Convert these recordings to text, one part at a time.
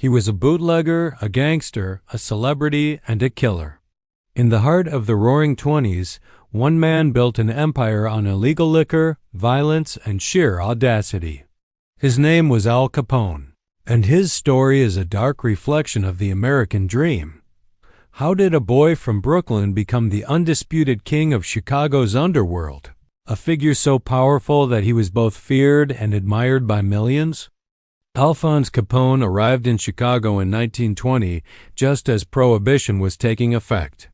He was a bootlegger, a gangster, a celebrity, and a killer. In the heart of the Roaring Twenties, one man built an empire on illegal liquor, violence, and sheer audacity. His name was Al Capone, and his story is a dark reflection of the American dream. How did a boy from Brooklyn become the undisputed king of Chicago's underworld, a figure so powerful that he was both feared and admired by millions? Alphonse Capone arrived in Chicago in 1920 just as Prohibition was taking effect.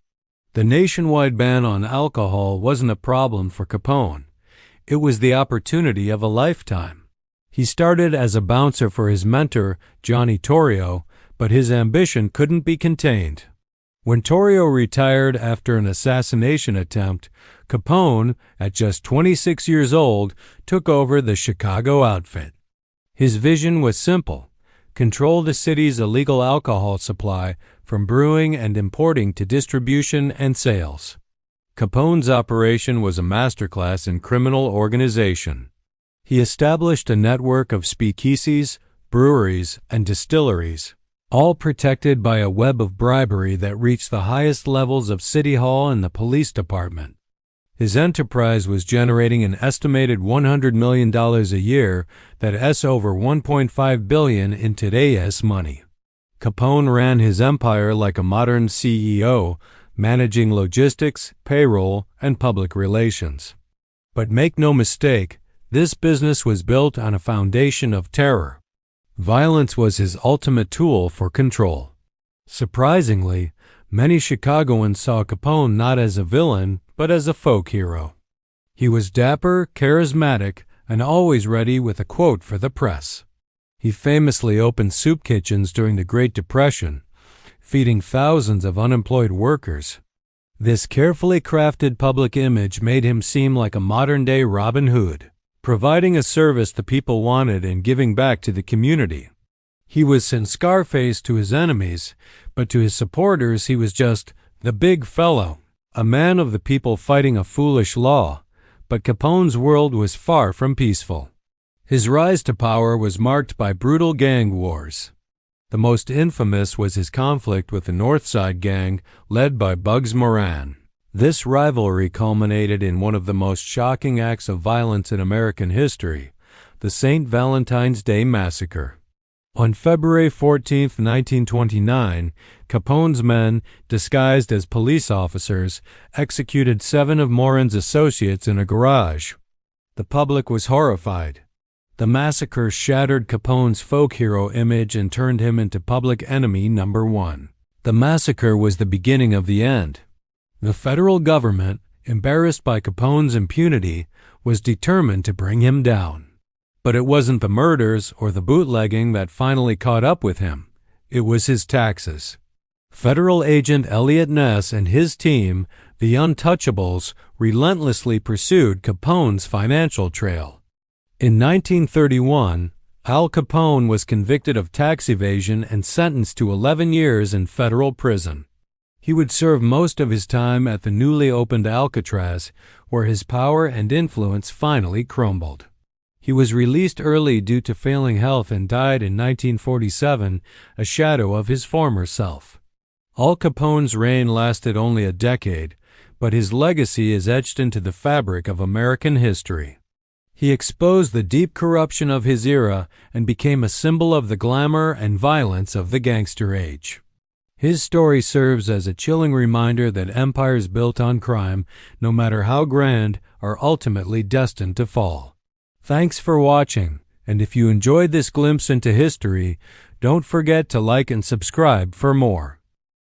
The nationwide ban on alcohol wasn't a problem for Capone. It was the opportunity of a lifetime. He started as a bouncer for his mentor, Johnny Torrio, but his ambition couldn't be contained. When Torrio retired after an assassination attempt, Capone, at just 26 years old, took over the Chicago outfit. His vision was simple: control the city's illegal alcohol supply from brewing and importing to distribution and sales. Capone's operation was a masterclass in criminal organization. He established a network of speakeasies, breweries, and distilleries, all protected by a web of bribery that reached the highest levels of City Hall and the police department. His enterprise was generating an estimated $100 million a year, that's over $1.5 billion in today's money. Capone ran his empire like a modern CEO, managing logistics, payroll, and public relations. But make no mistake, this business was built on a foundation of terror. Violence was his ultimate tool for control. Surprisingly, many Chicagoans saw Capone not as a villain, but as a folk hero. He was dapper, charismatic, and always ready with a quote for the press. He famously opened soup kitchens during the Great Depression, feeding thousands of unemployed workers. This carefully crafted public image made him seem like a modern-day Robin Hood, providing a service the people wanted and giving back to the community. He was Scarface to his enemies, but to his supporters he was just the big fellow, a man of the people fighting a foolish law. But Capone's world was far from peaceful. His rise to power was marked by brutal gang wars. The most infamous was his conflict with the North Side Gang, led by Bugs Moran. This rivalry culminated in one of the most shocking acts of violence in American history, the St. Valentine's Day Massacre. On February 14, 1929, Capone's men, disguised as police officers, executed 7 of Moran's associates in a garage. The public was horrified. The massacre shattered Capone's folk hero image and turned him into public enemy number 1. The massacre was the beginning of the end. The federal government, embarrassed by Capone's impunity, was determined to bring him down. But it wasn't the murders or the bootlegging that finally caught up with him. It was his taxes. Federal agent Elliot Ness and his team, the Untouchables, relentlessly pursued Capone's financial trail. In 1931, Al Capone was convicted of tax evasion and sentenced to 11 years in federal prison. He would serve most of his time at the newly opened Alcatraz, where his power and influence finally crumbled. He was released early due to failing health and died in 1947, a shadow of his former self. Al Capone's reign lasted only a decade, but his legacy is etched into the fabric of American history. He exposed the deep corruption of his era and became a symbol of the glamour and violence of the gangster age. His story serves as a chilling reminder that empires built on crime, no matter how grand, are ultimately destined to fall. Thanks for watching, and if you enjoyed this glimpse into history, don't forget to like and subscribe for more.